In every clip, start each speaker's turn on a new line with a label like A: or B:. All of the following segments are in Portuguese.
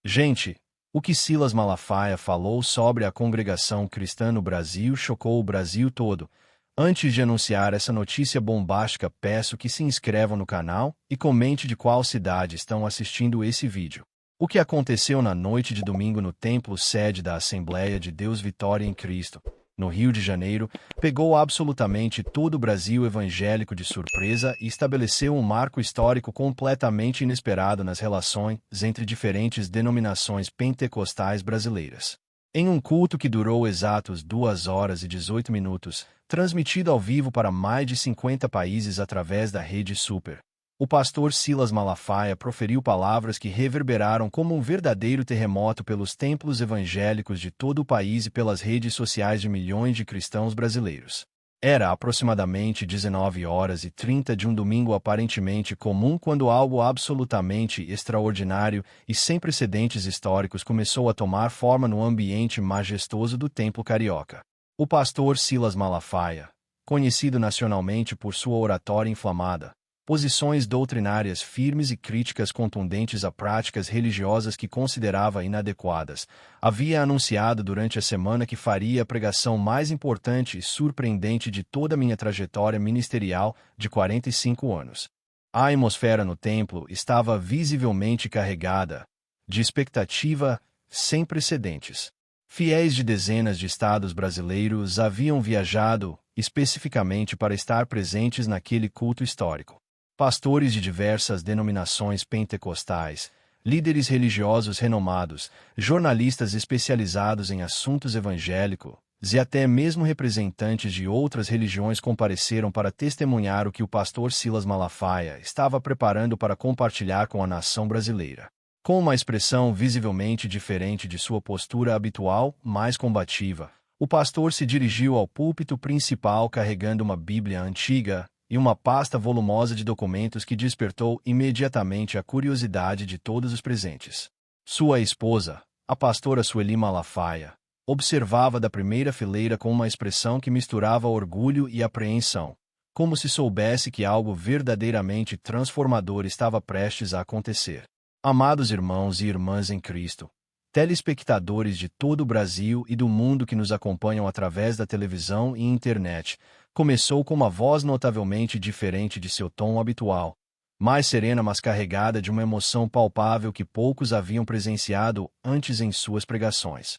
A: Gente, o que Silas Malafaia falou sobre a congregação cristã no Brasil chocou o Brasil todo. Antes de anunciar essa notícia bombástica, peço que se inscrevam no canal e comente de qual cidade estão assistindo esse vídeo. O que aconteceu na noite de domingo no templo sede da Assembleia de Deus Vitória em Cristo, no Rio de Janeiro, pegou absolutamente todo o Brasil evangélico de surpresa e estabeleceu um marco histórico completamente inesperado nas relações entre diferentes denominações pentecostais brasileiras. Em um culto que durou exatos 2 horas e 18 minutos, transmitido ao vivo para mais de 50 países através da rede Super, o pastor Silas Malafaia proferiu palavras que reverberaram como um verdadeiro terremoto pelos templos evangélicos de todo o país e pelas redes sociais de milhões de cristãos brasileiros. Era aproximadamente 19 horas e 30 de um domingo aparentemente comum quando algo absolutamente extraordinário e sem precedentes históricos começou a tomar forma no ambiente majestoso do Templo Carioca. O pastor Silas Malafaia, conhecido nacionalmente por sua oratória inflamada, posições doutrinárias firmes e críticas contundentes a práticas religiosas que considerava inadequadas, havia anunciado durante a semana que faria a pregação mais importante e surpreendente de toda a minha trajetória ministerial de 45 anos. A atmosfera no templo estava visivelmente carregada de expectativa sem precedentes. Fiéis de dezenas de estados brasileiros haviam viajado especificamente para estar presentes naquele culto histórico. Pastores de diversas denominações pentecostais, líderes religiosos renomados, jornalistas especializados em assuntos evangélicos e até mesmo representantes de outras religiões compareceram para testemunhar o que o pastor Silas Malafaia estava preparando para compartilhar com a nação brasileira. Com uma expressão visivelmente diferente de sua postura habitual, mais combativa, o pastor se dirigiu ao púlpito principal carregando uma Bíblia antiga e uma pasta volumosa de documentos que despertou imediatamente a curiosidade de todos os presentes. Sua esposa, a pastora Sueli Malafaia, observava da primeira fileira com uma expressão que misturava orgulho e apreensão, como se soubesse que algo verdadeiramente transformador estava prestes a acontecer. Amados irmãos e irmãs em Cristo, telespectadores de todo o Brasil e do mundo que nos acompanham através da televisão e internet, começou com uma voz notavelmente diferente de seu tom habitual, mais serena mas carregada de uma emoção palpável que poucos haviam presenciado antes em suas pregações.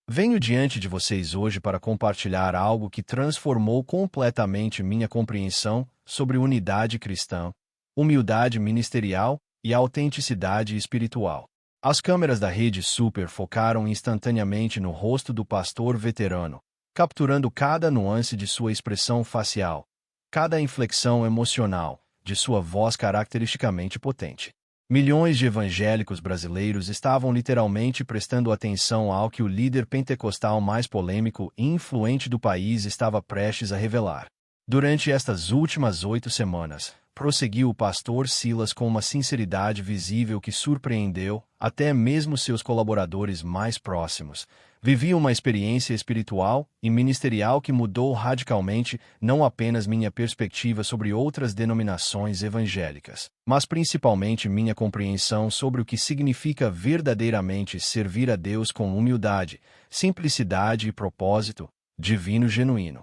A: Venho diante de vocês hoje para compartilhar algo que transformou completamente minha compreensão sobre unidade cristã, humildade ministerial e autenticidade espiritual. As câmeras da rede Super focaram instantaneamente no rosto do pastor veterano, capturando cada nuance de sua expressão facial, cada inflexão emocional de sua voz caracteristicamente potente. Milhões de evangélicos brasileiros estavam literalmente prestando atenção ao que o líder pentecostal mais polêmico e influente do país estava prestes a revelar. Durante estas últimas 8 semanas, prosseguiu o pastor Silas com uma sinceridade visível que surpreendeu até mesmo seus colaboradores mais próximos. Vivi uma experiência espiritual e ministerial que mudou radicalmente não apenas minha perspectiva sobre outras denominações evangélicas, mas principalmente minha compreensão sobre o que significa verdadeiramente servir a Deus com humildade, simplicidade e propósito divino genuíno.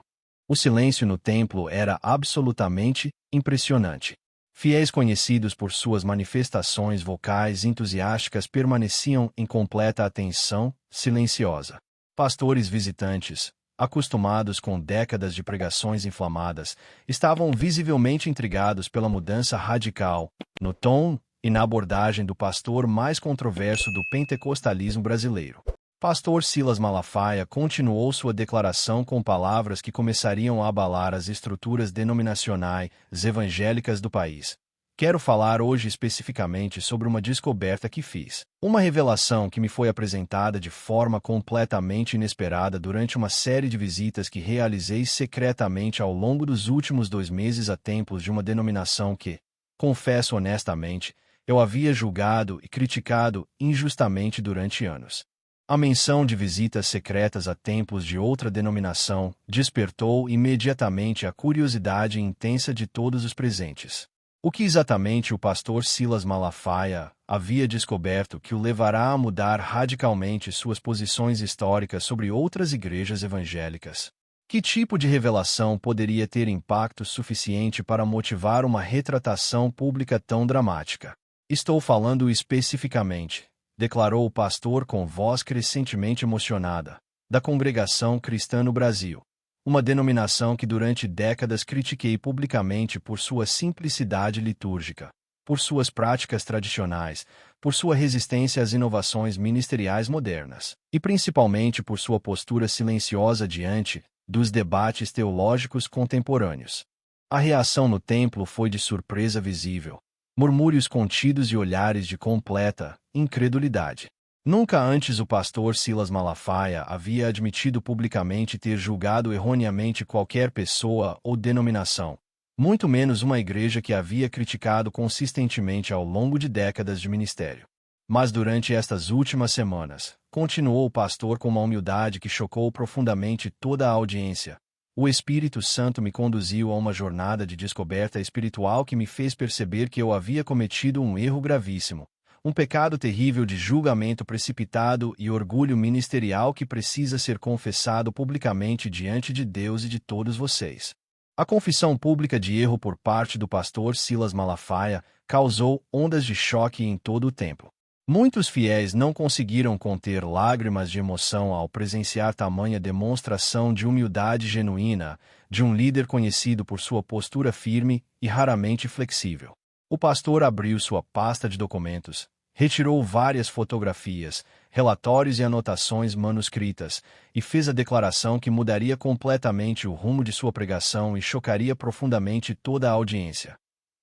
A: O silêncio no templo era absolutamente impressionante. Fiéis conhecidos por suas manifestações vocais entusiásticas permaneciam em completa atenção, silenciosa. Pastores visitantes, acostumados com décadas de pregações inflamadas, estavam visivelmente intrigados pela mudança radical, no tom e na abordagem do pastor mais controverso do pentecostalismo brasileiro. Pastor Silas Malafaia continuou sua declaração com palavras que começariam a abalar as estruturas denominacionais evangélicas do país. Quero falar hoje especificamente sobre uma descoberta que fiz. Uma revelação que me foi apresentada de forma completamente inesperada durante uma série de visitas que realizei secretamente ao longo dos últimos 2 meses a templos de uma denominação que, confesso honestamente, eu havia julgado e criticado injustamente durante anos. A menção de visitas secretas a templos de outra denominação despertou imediatamente a curiosidade intensa de todos os presentes. O que exatamente o pastor Silas Malafaia havia descoberto que o levará a mudar radicalmente suas posições históricas sobre outras igrejas evangélicas? Que tipo de revelação poderia ter impacto suficiente para motivar uma retratação pública tão dramática? Estou falando especificamente, declarou o pastor com voz crescentemente emocionada, da Congregação Cristã no Brasil, uma denominação que durante décadas critiquei publicamente por sua simplicidade litúrgica, por suas práticas tradicionais, por sua resistência às inovações ministeriais modernas, e principalmente por sua postura silenciosa diante dos debates teológicos contemporâneos. A reação no templo foi de surpresa visível, murmúrios contidos e olhares de completa incredulidade. Nunca antes o pastor Silas Malafaia havia admitido publicamente ter julgado erroneamente qualquer pessoa ou denominação, muito menos uma igreja que havia criticado consistentemente ao longo de décadas de ministério. Mas durante estas últimas semanas, continuou o pastor com uma humildade que chocou profundamente toda a audiência. O Espírito Santo me conduziu a uma jornada de descoberta espiritual que me fez perceber que eu havia cometido um erro gravíssimo, um pecado terrível de julgamento precipitado e orgulho ministerial que precisa ser confessado publicamente diante de Deus e de todos vocês. A confissão pública de erro por parte do pastor Silas Malafaia causou ondas de choque em todo o templo. Muitos fiéis não conseguiram conter lágrimas de emoção ao presenciar tamanha demonstração de humildade genuína de um líder conhecido por sua postura firme e raramente flexível. O pastor abriu sua pasta de documentos, retirou várias fotografias, relatórios e anotações manuscritas, e fez a declaração que mudaria completamente o rumo de sua pregação e chocaria profundamente toda a audiência.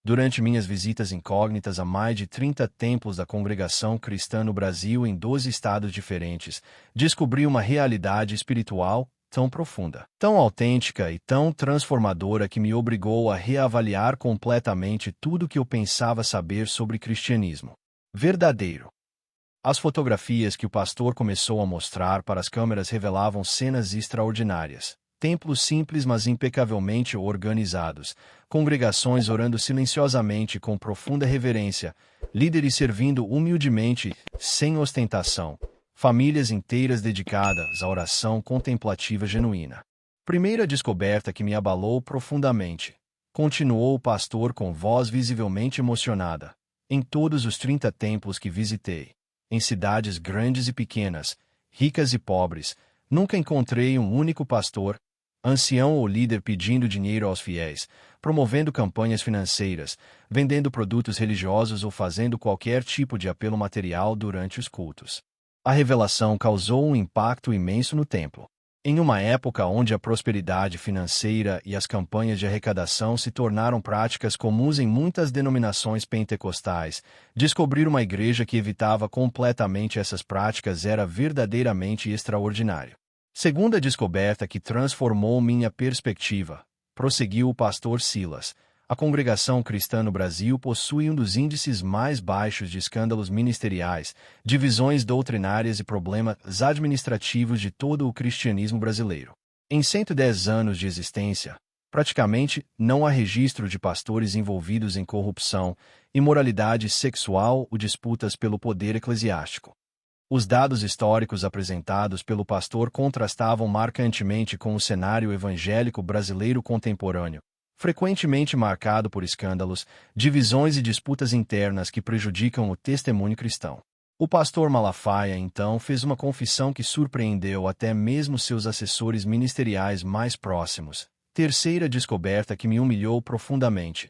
A: Durante minhas visitas incógnitas a mais de 30 templos da Congregação Cristã no Brasil em 12 estados diferentes, descobri uma realidade espiritual tão profunda, tão autêntica e tão transformadora que me obrigou a reavaliar completamente tudo o que eu pensava saber sobre cristianismo verdadeiro. As fotografias que o pastor começou a mostrar para as câmeras revelavam cenas extraordinárias. Templos simples mas impecavelmente organizados, congregações orando silenciosamente com profunda reverência, líderes servindo humildemente, sem ostentação, famílias inteiras dedicadas à oração contemplativa genuína. Primeira descoberta que me abalou profundamente, continuou o pastor com voz visivelmente emocionada. Em todos os 30 templos que visitei, em cidades grandes e pequenas, ricas e pobres, nunca encontrei um único pastor, ancião ou líder pedindo dinheiro aos fiéis, promovendo campanhas financeiras, vendendo produtos religiosos ou fazendo qualquer tipo de apelo material durante os cultos. A revelação causou um impacto imenso no templo. Em uma época onde a prosperidade financeira e as campanhas de arrecadação se tornaram práticas comuns em muitas denominações pentecostais, descobrir uma igreja que evitava completamente essas práticas era verdadeiramente extraordinário. Segunda descoberta que transformou minha perspectiva, prosseguiu o pastor Silas. A Congregação Cristã no Brasil possui um dos índices mais baixos de escândalos ministeriais, divisões doutrinárias e problemas administrativos de todo o cristianismo brasileiro. Em 110 anos de existência, praticamente não há registro de pastores envolvidos em corrupção, imoralidade sexual ou disputas pelo poder eclesiástico. Os dados históricos apresentados pelo pastor contrastavam marcantemente com o cenário evangélico brasileiro contemporâneo, frequentemente marcado por escândalos, divisões e disputas internas que prejudicam o testemunho cristão. O pastor Malafaia, então, fez uma confissão que surpreendeu até mesmo seus assessores ministeriais mais próximos. Terceira descoberta que me humilhou profundamente.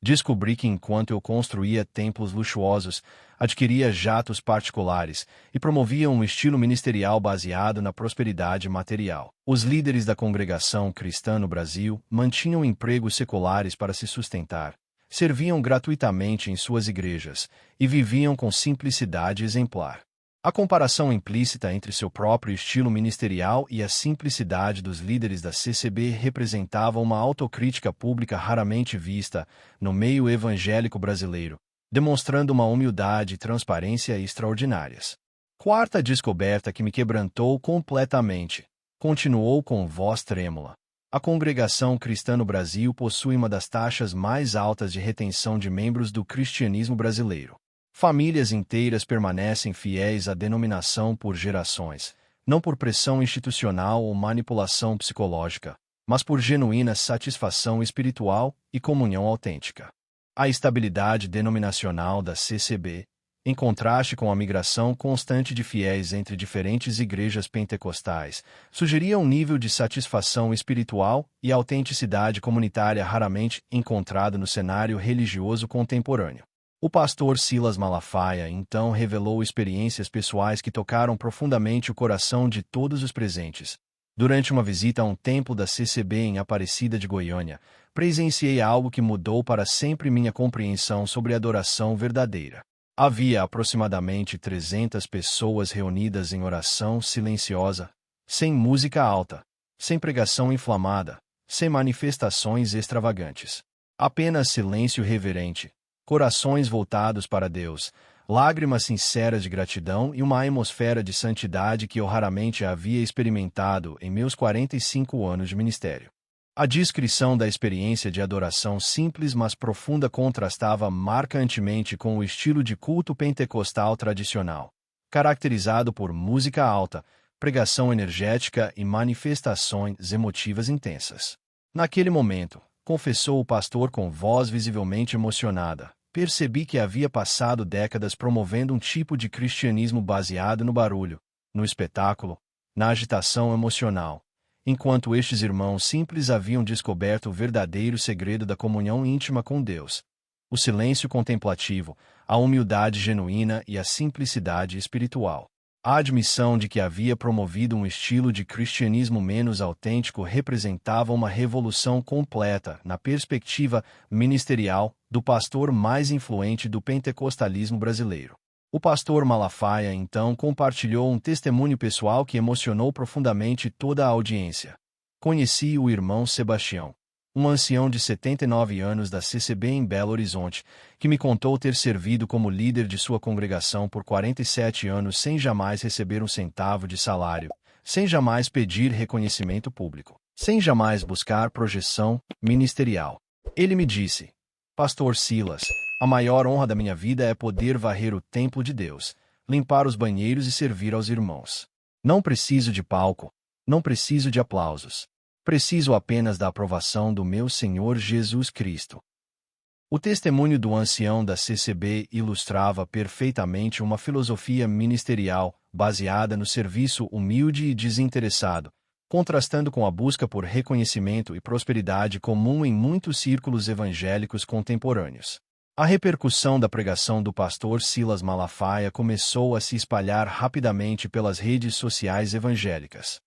A: Descobri que enquanto eu construía templos luxuosos, adquiria jatos particulares e promovia um estilo ministerial baseado na prosperidade material, os líderes da Congregação Cristã no Brasil mantinham empregos seculares para se sustentar, serviam gratuitamente em suas igrejas e viviam com simplicidade exemplar. A comparação implícita entre seu próprio estilo ministerial e a simplicidade dos líderes da CCB representava uma autocrítica pública raramente vista no meio evangélico brasileiro, demonstrando uma humildade e transparência extraordinárias. Quarta descoberta que me quebrantou completamente, continuou com voz trêmula. A Congregação Cristã no Brasil possui uma das taxas mais altas de retenção de membros do cristianismo brasileiro. Famílias inteiras permanecem fiéis à denominação por gerações, não por pressão institucional ou manipulação psicológica, mas por genuína satisfação espiritual e comunhão autêntica. A estabilidade denominacional da CCB, em contraste com a migração constante de fiéis entre diferentes igrejas pentecostais, sugeria um nível de satisfação espiritual e autenticidade comunitária raramente encontrado no cenário religioso contemporâneo. O pastor Silas Malafaia então revelou experiências pessoais que tocaram profundamente o coração de todos os presentes. Durante uma visita a um templo da CCB em Aparecida de Goiânia, presenciei algo que mudou para sempre minha compreensão sobre a adoração verdadeira. Havia aproximadamente 300 pessoas reunidas em oração silenciosa, sem música alta, sem pregação inflamada, sem manifestações extravagantes. Apenas silêncio reverente, corações voltados para Deus, lágrimas sinceras de gratidão e uma atmosfera de santidade que eu raramente havia experimentado em meus 45 anos de ministério. A descrição da experiência de adoração simples mas profunda contrastava marcantemente com o estilo de culto pentecostal tradicional, caracterizado por música alta, pregação energética e manifestações emotivas intensas. Naquele momento, confessou o pastor com voz visivelmente emocionada, percebi que havia passado décadas promovendo um tipo de cristianismo baseado no barulho, no espetáculo, na agitação emocional, enquanto estes irmãos simples haviam descoberto o verdadeiro segredo da comunhão íntima com Deus. O silêncio contemplativo, a humildade genuína e a simplicidade espiritual. A admissão de que havia promovido um estilo de cristianismo menos autêntico representava uma revolução completa na perspectiva ministerial do pastor mais influente do pentecostalismo brasileiro. O pastor Malafaia então compartilhou um testemunho pessoal que emocionou profundamente toda a audiência. Conheci o irmão Sebastião, um ancião de 79 anos da CCB em Belo Horizonte, que me contou ter servido como líder de sua congregação por 47 anos sem jamais receber um centavo de salário, sem jamais pedir reconhecimento público, sem jamais buscar projeção ministerial. Ele me disse: Pastor Silas, a maior honra da minha vida é poder varrer o templo de Deus, limpar os banheiros e servir aos irmãos. Não preciso de palco, não preciso de aplausos. Preciso apenas da aprovação do meu Senhor Jesus Cristo. O testemunho do ancião da CCB ilustrava perfeitamente uma filosofia ministerial baseada no serviço humilde e desinteressado, contrastando com a busca por reconhecimento e prosperidade comum em muitos círculos evangélicos contemporâneos. A repercussão da pregação do pastor Silas Malafaia começou a se espalhar rapidamente pelas redes sociais evangélicas.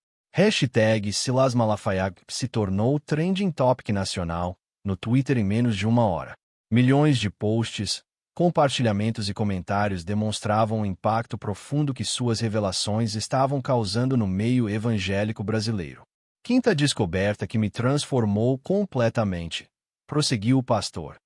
A: #Silas Malafaia se tornou trending topic nacional no Twitter em menos de uma hora. Milhões de posts, compartilhamentos e comentários demonstravam o impacto profundo que suas revelações estavam causando no meio evangélico brasileiro. Quinta descoberta que me transformou completamente, prosseguiu o pastor.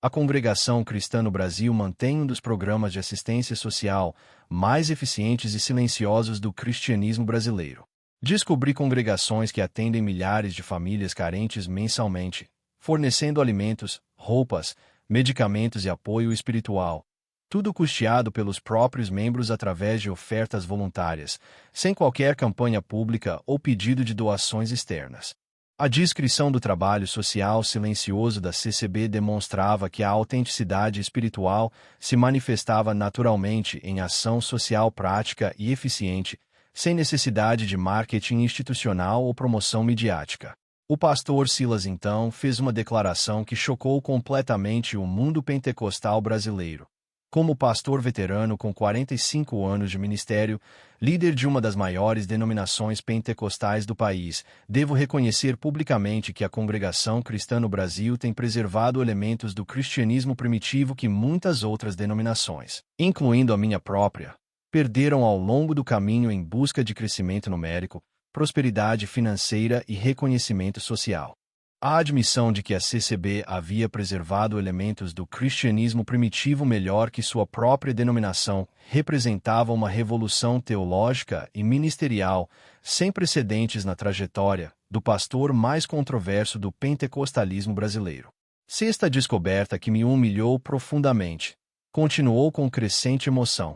A: A Congregação Cristã no Brasil mantém um dos programas de assistência social mais eficientes e silenciosos do cristianismo brasileiro. Descobri congregações que atendem milhares de famílias carentes mensalmente, fornecendo alimentos, roupas, medicamentos e apoio espiritual. Tudo custeado pelos próprios membros através de ofertas voluntárias, sem qualquer campanha pública ou pedido de doações externas. A descrição do trabalho social silencioso da CCB demonstrava que a autenticidade espiritual se manifestava naturalmente em ação social prática e eficiente, sem necessidade de marketing institucional ou promoção midiática. O pastor Silas então fez uma declaração que chocou completamente o mundo pentecostal brasileiro. Como pastor veterano com 45 anos de ministério, líder de uma das maiores denominações pentecostais do país, devo reconhecer publicamente que a Congregação Cristã no Brasil tem preservado elementos do cristianismo primitivo que muitas outras denominações, incluindo a minha própria, perderam ao longo do caminho em busca de crescimento numérico, prosperidade financeira e reconhecimento social. A admissão de que a CCB havia preservado elementos do cristianismo primitivo melhor que sua própria denominação representava uma revolução teológica e ministerial sem precedentes na trajetória do pastor mais controverso do pentecostalismo brasileiro. Sexta descoberta que me humilhou profundamente. Continuou com crescente emoção.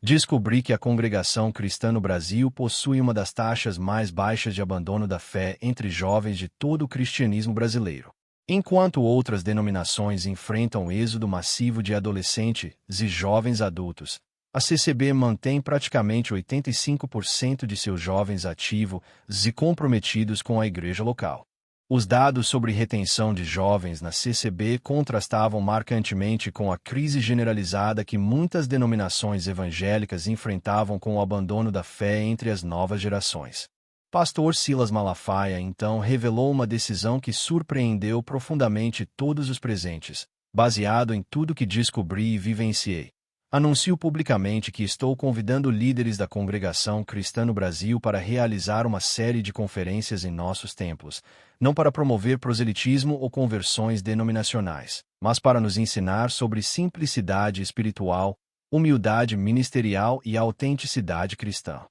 A: Descobri que a congregação cristã no Brasil possui uma das taxas mais baixas de abandono da fé entre jovens de todo o cristianismo brasileiro. Enquanto outras denominações enfrentam um êxodo massivo de adolescentes e jovens adultos, a CCB mantém praticamente 85% de seus jovens ativos e comprometidos com a igreja local. Os dados sobre retenção de jovens na CCB contrastavam marcantemente com a crise generalizada que muitas denominações evangélicas enfrentavam com o abandono da fé entre as novas gerações. Pastor Silas Malafaia então revelou uma decisão que surpreendeu profundamente todos os presentes, baseado em tudo que descobri e vivenciei. Anuncio publicamente que estou convidando líderes da congregação cristã no Brasil para realizar uma série de conferências em nossos templos, não para promover proselitismo ou conversões denominacionais, mas para nos ensinar sobre simplicidade espiritual, humildade ministerial e autenticidade cristã.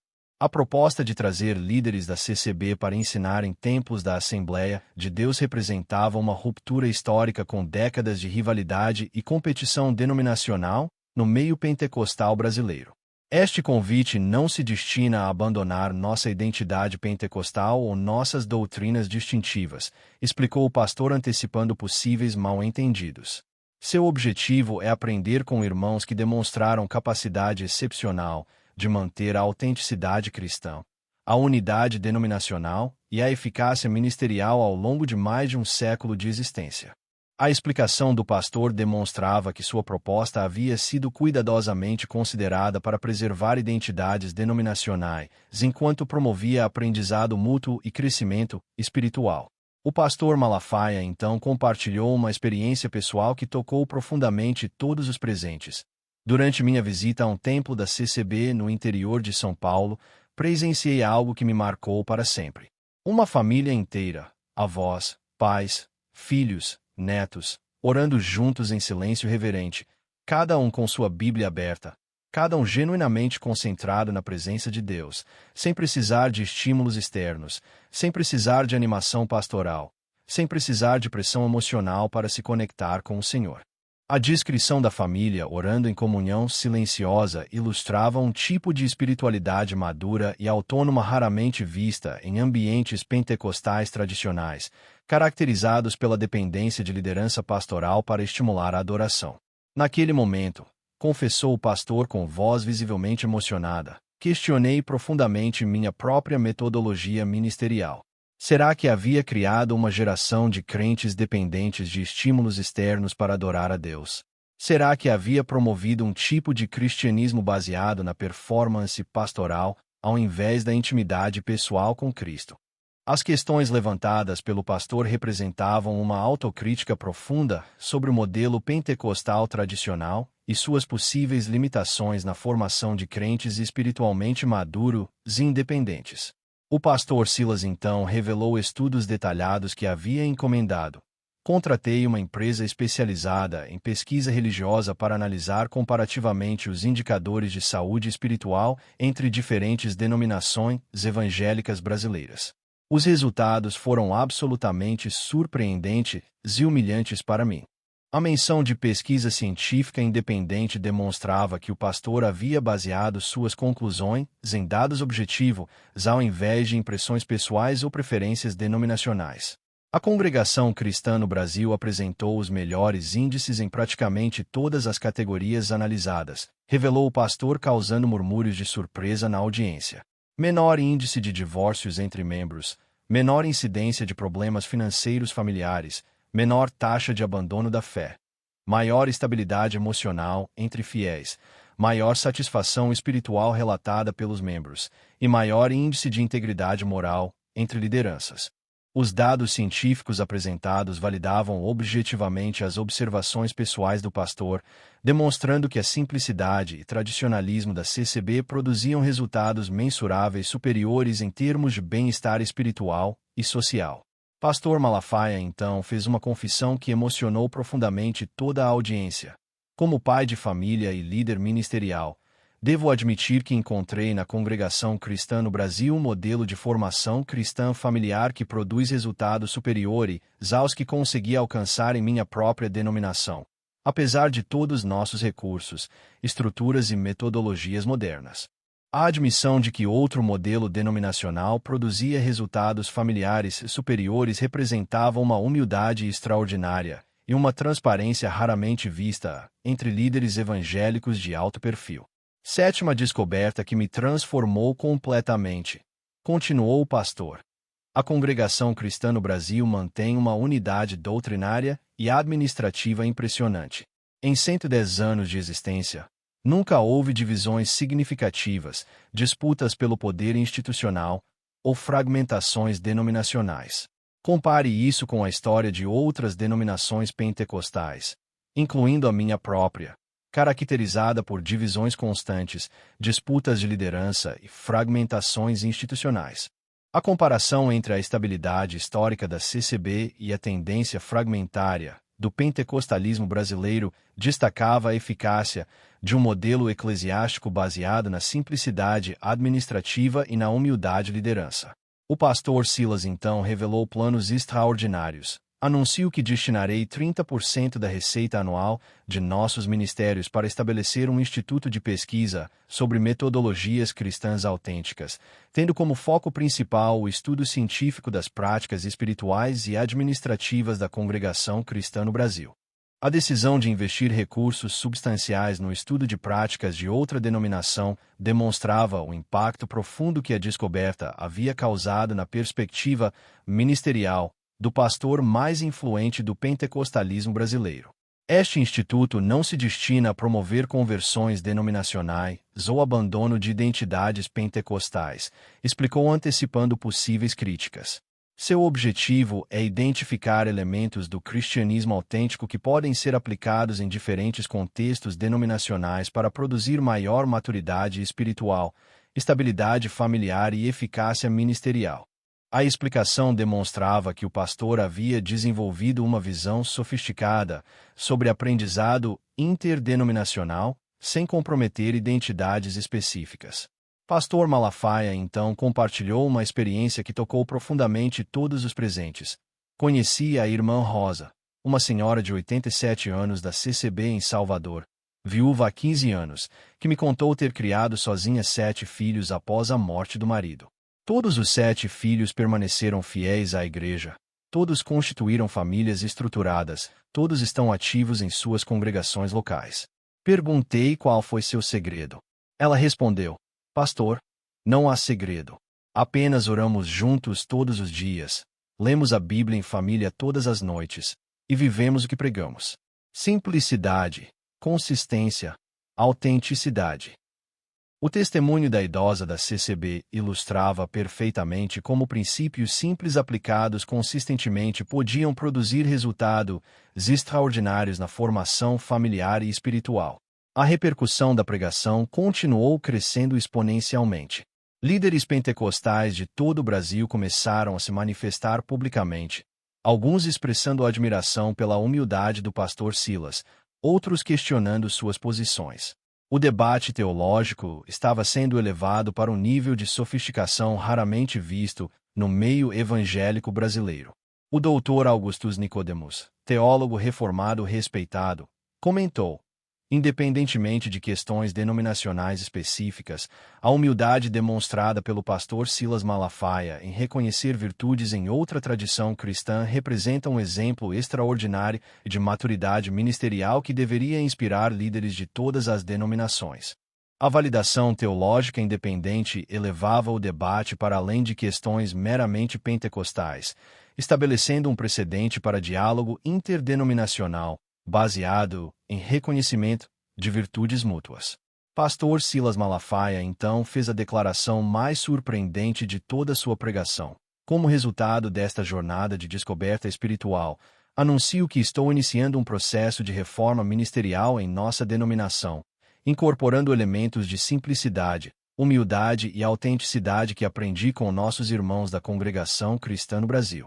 A: A proposta de trazer líderes da CCB para ensinar em templos da Assembleia de Deus representava uma ruptura histórica com décadas de rivalidade e competição denominacional no meio pentecostal brasileiro. Este convite não se destina a abandonar nossa identidade pentecostal ou nossas doutrinas distintivas, explicou o pastor antecipando possíveis mal-entendidos. Seu objetivo é aprender com irmãos que demonstraram capacidade excepcional de manter a autenticidade cristã, a unidade denominacional e a eficácia ministerial ao longo de mais de um século de existência. A explicação do pastor demonstrava que sua proposta havia sido cuidadosamente considerada para preservar identidades denominacionais, enquanto promovia aprendizado mútuo e crescimento espiritual. O pastor Malafaia então compartilhou uma experiência pessoal que tocou profundamente todos os presentes. Durante minha visita a um templo da CCB no interior de São Paulo, presenciei algo que me marcou para sempre. Uma família inteira, avós, pais, filhos, netos, orando juntos em silêncio reverente, cada um com sua Bíblia aberta, cada um genuinamente concentrado na presença de Deus, sem precisar de estímulos externos, sem precisar de animação pastoral, sem precisar de pressão emocional para se conectar com o Senhor. A descrição da família orando em comunhão silenciosa ilustrava um tipo de espiritualidade madura e autônoma raramente vista em ambientes pentecostais tradicionais, caracterizados pela dependência de liderança pastoral para estimular a adoração. Naquele momento, confessou o pastor com voz visivelmente emocionada, questionei profundamente minha própria metodologia ministerial. Será que havia criado uma geração de crentes dependentes de estímulos externos para adorar a Deus? Será que havia promovido um tipo de cristianismo baseado na performance pastoral, ao invés da intimidade pessoal com Cristo? As questões levantadas pelo pastor representavam uma autocrítica profunda sobre o modelo pentecostal tradicional e suas possíveis limitações na formação de crentes espiritualmente maduros e independentes. O pastor Silas então revelou estudos detalhados que havia encomendado. Contratei uma empresa especializada em pesquisa religiosa para analisar comparativamente os indicadores de saúde espiritual entre diferentes denominações evangélicas brasileiras. Os resultados foram absolutamente surpreendentes e humilhantes para mim. A menção de pesquisa científica independente demonstrava que o pastor havia baseado suas conclusões em dados objetivos, ao invés de impressões pessoais ou preferências denominacionais. A congregação cristã no Brasil apresentou os melhores índices em praticamente todas as categorias analisadas, revelou o pastor causando murmúrios de surpresa na audiência. Menor índice de divórcios entre membros, menor incidência de problemas financeiros familiares, menor taxa de abandono da fé, maior estabilidade emocional entre fiéis, maior satisfação espiritual relatada pelos membros e maior índice de integridade moral entre lideranças. Os dados científicos apresentados validavam objetivamente as observações pessoais do pastor, demonstrando que a simplicidade e tradicionalismo da CCB produziam resultados mensuráveis superiores em termos de bem-estar espiritual e social. Pastor Malafaia, então, fez uma confissão que emocionou profundamente toda a audiência. Como pai de família e líder ministerial, devo admitir que encontrei na Congregação Cristã no Brasil um modelo de formação cristã familiar que produz resultados superiores aos que consegui alcançar em minha própria denominação, apesar de todos nossos recursos, estruturas e metodologias modernas. A admissão de que outro modelo denominacional produzia resultados familiares superiores representava uma humildade extraordinária e uma transparência raramente vista entre líderes evangélicos de alto perfil. Sétima descoberta que me transformou completamente. Continuou o pastor. A Congregação Cristã no Brasil mantém uma unidade doutrinária e administrativa impressionante. Em 110 anos de existência, nunca houve divisões significativas, disputas pelo poder institucional ou fragmentações denominacionais. Compare isso com a história de outras denominações pentecostais, incluindo a minha própria, caracterizada por divisões constantes, disputas de liderança e fragmentações institucionais. A comparação entre a estabilidade histórica da CCB e a tendência fragmentária do pentecostalismo brasileiro destacava a eficácia de um modelo eclesiástico baseado na simplicidade administrativa e na humildade de liderança. O pastor Silas então revelou planos extraordinários. Anuncio que destinarei 30% da receita anual de nossos ministérios para estabelecer um instituto de pesquisa sobre metodologias cristãs autênticas, tendo como foco principal o estudo científico das práticas espirituais e administrativas da Congregação Cristã no Brasil. A decisão de investir recursos substanciais no estudo de práticas de outra denominação demonstrava o impacto profundo que a descoberta havia causado na perspectiva ministerial do pastor mais influente do pentecostalismo brasileiro. Este instituto não se destina a promover conversões denominacionais ou abandono de identidades pentecostais, explicou antecipando possíveis críticas. Seu objetivo é identificar elementos do cristianismo autêntico que podem ser aplicados em diferentes contextos denominacionais para produzir maior maturidade espiritual, estabilidade familiar e eficácia ministerial. A explicação demonstrava que o pastor havia desenvolvido uma visão sofisticada sobre aprendizado interdenominacional, sem comprometer identidades específicas. Pastor Malafaia então compartilhou uma experiência que tocou profundamente todos os presentes. Conheci a irmã Rosa, uma senhora de 87 anos da CCB em Salvador, viúva há 15 anos, que me contou ter criado sozinha 7 filhos após a morte do marido. Todos os 7 filhos permaneceram fiéis à igreja. Todos constituíram famílias estruturadas. Todos estão ativos em suas congregações locais. Perguntei qual foi seu segredo. Ela respondeu: Pastor, não há segredo. Apenas oramos juntos todos os dias. Lemos a Bíblia em família todas as noites. E vivemos o que pregamos. Simplicidade, consistência, autenticidade. O testemunho da idosa da CCB ilustrava perfeitamente como princípios simples aplicados consistentemente podiam produzir resultados extraordinários na formação familiar e espiritual. A repercussão da pregação continuou crescendo exponencialmente. Líderes pentecostais de todo o Brasil começaram a se manifestar publicamente, alguns expressando admiração pela humildade do pastor Silas, outros questionando suas posições. O debate teológico estava sendo elevado para um nível de sofisticação raramente visto no meio evangélico brasileiro. O doutor Augustus Nicodemus, teólogo reformado respeitado, comentou: independentemente de questões denominacionais específicas, a humildade demonstrada pelo pastor Silas Malafaia em reconhecer virtudes em outra tradição cristã representa um exemplo extraordinário de maturidade ministerial que deveria inspirar líderes de todas as denominações. A validação teológica independente elevava o debate para além de questões meramente pentecostais, estabelecendo um precedente para diálogo interdenominacional, baseado em reconhecimento de virtudes mútuas. Pastor Silas Malafaia então fez a declaração mais surpreendente de toda sua pregação. Como resultado desta jornada de descoberta espiritual, anuncio que estou iniciando um processo de reforma ministerial em nossa denominação, incorporando elementos de simplicidade, humildade e autenticidade que aprendi com nossos irmãos da Congregação Cristã no Brasil.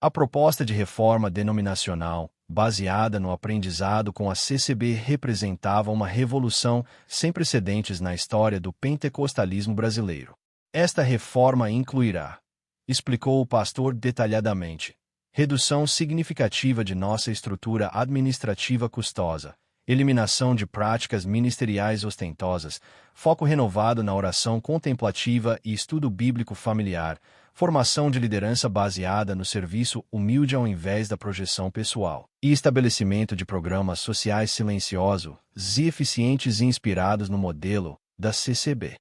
A: A proposta de reforma denominacional, baseada no aprendizado com a CCB, representava uma revolução sem precedentes na história do pentecostalismo brasileiro. Esta reforma incluirá, explicou o pastor detalhadamente, redução significativa de nossa estrutura administrativa custosa, eliminação de práticas ministeriais ostentosas, foco renovado na oração contemplativa e estudo bíblico familiar, formação de liderança baseada no serviço humilde ao invés da projeção pessoal, e estabelecimento de programas sociais silenciosos e eficientes e inspirados no modelo da CCB.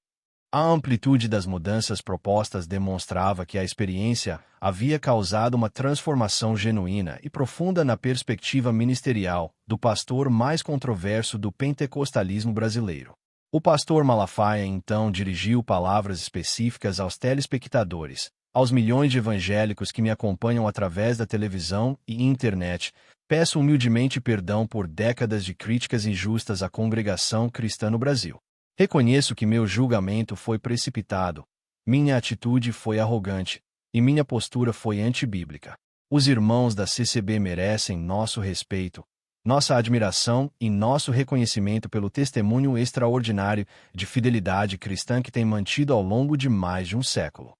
A: A amplitude das mudanças propostas demonstrava que a experiência havia causado uma transformação genuína e profunda na perspectiva ministerial do pastor mais controverso do pentecostalismo brasileiro. O pastor Malafaia então dirigiu palavras específicas aos telespectadores, aos milhões de evangélicos que me acompanham através da televisão e internet. Peço humildemente perdão por décadas de críticas injustas à congregação cristã no Brasil. Reconheço que meu julgamento foi precipitado, minha atitude foi arrogante, e minha postura foi antibíblica. Os irmãos da CCB merecem nosso respeito, nossa admiração e nosso reconhecimento pelo testemunho extraordinário de fidelidade cristã que têm mantido ao longo de mais de um século.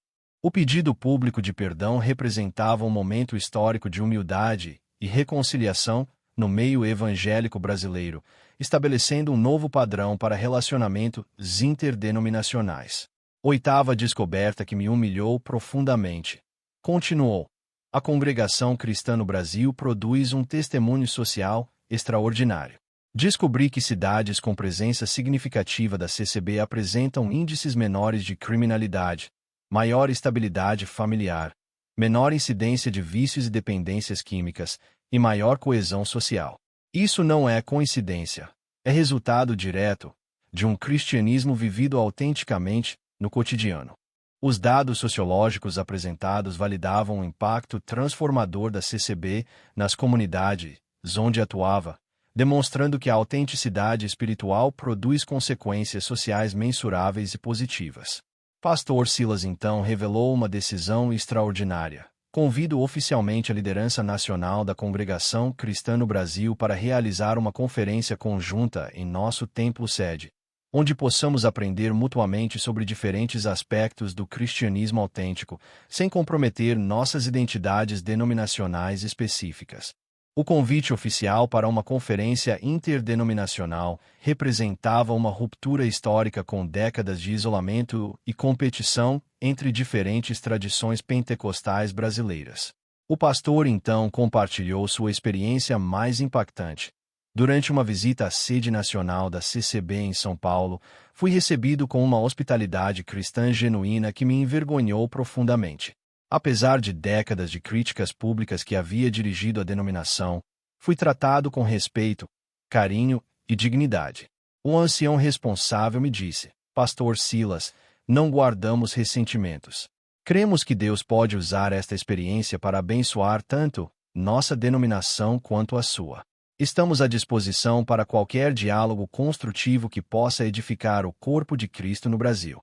A: O pedido público de perdão representava um momento histórico de humildade e reconciliação no meio evangélico brasileiro, estabelecendo um novo padrão para relacionamentos interdenominacionais. Oitava descoberta que me humilhou profundamente. Continuou. A congregação cristã no Brasil produz um testemunho social extraordinário. Descobri que cidades com presença significativa da CCB apresentam índices menores de criminalidade, maior estabilidade familiar, menor incidência de vícios e dependências químicas e maior coesão social. Isso não é coincidência. É resultado direto de um cristianismo vivido autenticamente no cotidiano. Os dados sociológicos apresentados validavam o impacto transformador da CCB nas comunidades onde atuava, demonstrando que a autenticidade espiritual produz consequências sociais mensuráveis e positivas. Pastor Silas então revelou uma decisão extraordinária. Convido oficialmente a liderança nacional da Congregação Cristã no Brasil para realizar uma conferência conjunta em nosso templo-sede, onde possamos aprender mutuamente sobre diferentes aspectos do cristianismo autêntico, sem comprometer nossas identidades denominacionais específicas. O convite oficial para uma conferência interdenominacional representava uma ruptura histórica com décadas de isolamento e competição entre diferentes tradições pentecostais brasileiras. O pastor então compartilhou sua experiência mais impactante. Durante uma visita à sede nacional da CCB em São Paulo, fui recebido com uma hospitalidade cristã genuína que me envergonhou profundamente. Apesar de décadas de críticas públicas que havia dirigido à denominação, fui tratado com respeito, carinho e dignidade. O ancião responsável me disse: Pastor Silas, não guardamos ressentimentos. Cremos que Deus pode usar esta experiência para abençoar tanto nossa denominação quanto a sua. Estamos à disposição para qualquer diálogo construtivo que possa edificar o corpo de Cristo no Brasil.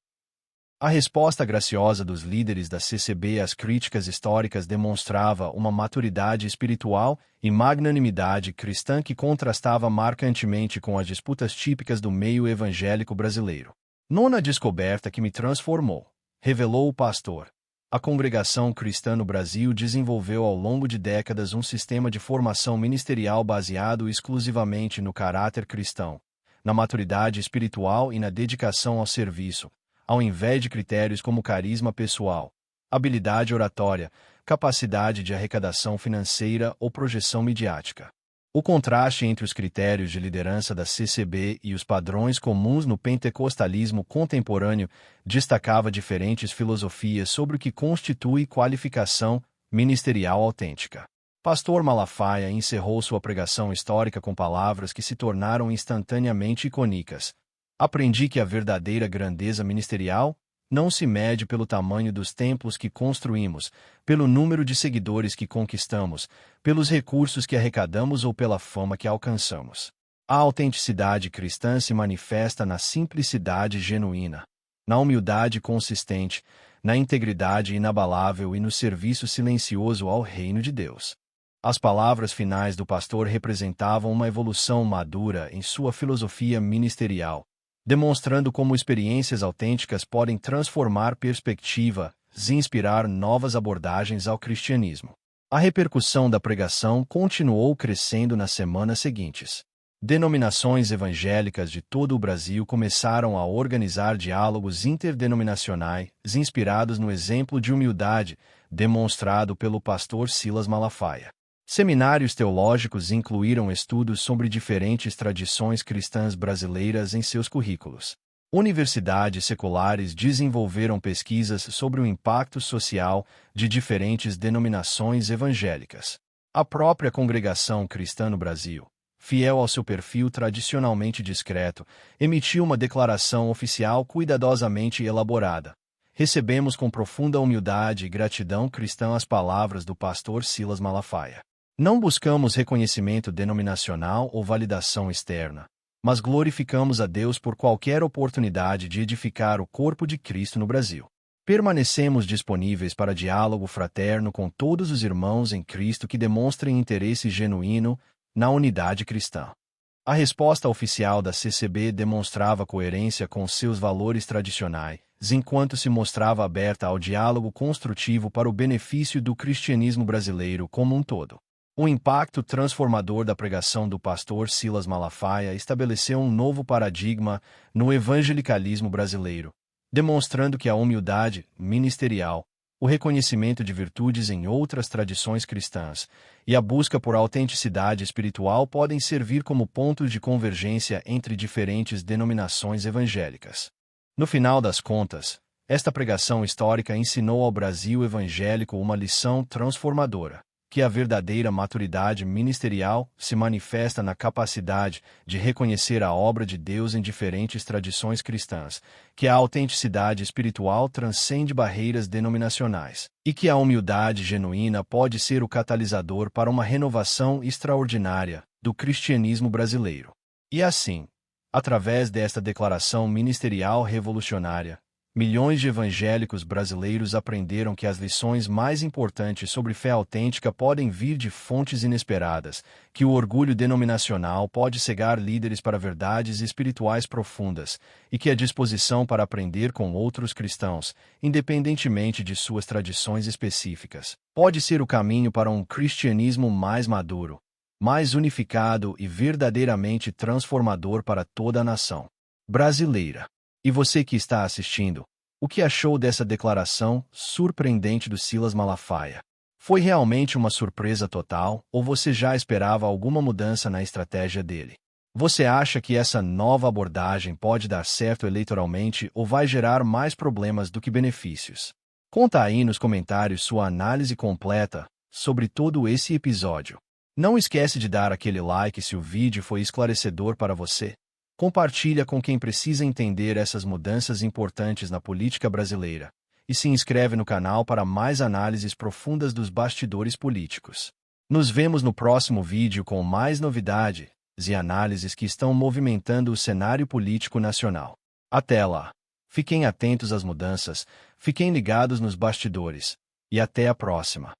A: A resposta graciosa dos líderes da CCB às críticas históricas demonstrava uma maturidade espiritual e magnanimidade cristã que contrastava marcantemente com as disputas típicas do meio evangélico brasileiro. Nona descoberta que me transformou, revelou o pastor. A congregação cristã no Brasil desenvolveu ao longo de décadas um sistema de formação ministerial baseado exclusivamente no caráter cristão, na maturidade espiritual e na dedicação ao serviço, ao invés de critérios como carisma pessoal, habilidade oratória, capacidade de arrecadação financeira ou projeção midiática. O contraste entre os critérios de liderança da CCB e os padrões comuns no pentecostalismo contemporâneo destacava diferentes filosofias sobre o que constitui qualificação ministerial autêntica. Pastor Malafaia encerrou sua pregação histórica com palavras que se tornaram instantaneamente icônicas. Aprendi que a verdadeira grandeza ministerial não se mede pelo tamanho dos templos que construímos, pelo número de seguidores que conquistamos, pelos recursos que arrecadamos ou pela fama que alcançamos. A autenticidade cristã se manifesta na simplicidade genuína, na humildade consistente, na integridade inabalável e no serviço silencioso ao reino de Deus. As palavras finais do pastor representavam uma evolução madura em sua filosofia ministerial, demonstrando como experiências autênticas podem transformar perspectivas e inspirar novas abordagens ao cristianismo. A repercussão da pregação continuou crescendo nas semanas seguintes. Denominações evangélicas de todo o Brasil começaram a organizar diálogos interdenominacionais inspirados no exemplo de humildade demonstrado pelo pastor Silas Malafaia. Seminários teológicos incluíram estudos sobre diferentes tradições cristãs brasileiras em seus currículos. Universidades seculares desenvolveram pesquisas sobre o impacto social de diferentes denominações evangélicas. A própria Congregação Cristã no Brasil, fiel ao seu perfil tradicionalmente discreto, emitiu uma declaração oficial cuidadosamente elaborada. Recebemos com profunda humildade e gratidão cristã as palavras do pastor Silas Malafaia. Não buscamos reconhecimento denominacional ou validação externa, mas glorificamos a Deus por qualquer oportunidade de edificar o corpo de Cristo no Brasil. Permanecemos disponíveis para diálogo fraterno com todos os irmãos em Cristo que demonstrem interesse genuíno na unidade cristã. A resposta oficial da CCB demonstrava coerência com seus valores tradicionais, enquanto se mostrava aberta ao diálogo construtivo para o benefício do cristianismo brasileiro como um todo. O impacto transformador da pregação do pastor Silas Malafaia estabeleceu um novo paradigma no evangelicalismo brasileiro, demonstrando que a humildade ministerial, o reconhecimento de virtudes em outras tradições cristãs e a busca por autenticidade espiritual podem servir como pontos de convergência entre diferentes denominações evangélicas. No final das contas, esta pregação histórica ensinou ao Brasil evangélico uma lição transformadora, que a verdadeira maturidade ministerial se manifesta na capacidade de reconhecer a obra de Deus em diferentes tradições cristãs, que a autenticidade espiritual transcende barreiras denominacionais, e que a humildade genuína pode ser o catalisador para uma renovação extraordinária do cristianismo brasileiro. E assim, através desta declaração ministerial revolucionária, milhões de evangélicos brasileiros aprenderam que as lições mais importantes sobre fé autêntica podem vir de fontes inesperadas, que o orgulho denominacional pode cegar líderes para verdades espirituais profundas, e que a disposição para aprender com outros cristãos, independentemente de suas tradições específicas, pode ser o caminho para um cristianismo mais maduro, mais unificado e verdadeiramente transformador para toda a nação brasileira. E você que está assistindo, o que achou dessa declaração surpreendente do Silas Malafaia? Foi realmente uma surpresa total, ou você já esperava alguma mudança na estratégia dele? Você acha que essa nova abordagem pode dar certo eleitoralmente ou vai gerar mais problemas do que benefícios? Conta aí nos comentários sua análise completa sobre todo esse episódio. Não esquece de dar aquele like se o vídeo foi esclarecedor para você. Compartilha com quem precisa entender essas mudanças importantes na política brasileira e se inscreve no canal para mais análises profundas dos bastidores políticos. Nos vemos no próximo vídeo com mais novidades e análises que estão movimentando o cenário político nacional. Até lá! Fiquem atentos às mudanças, fiquem ligados nos bastidores e até a próxima!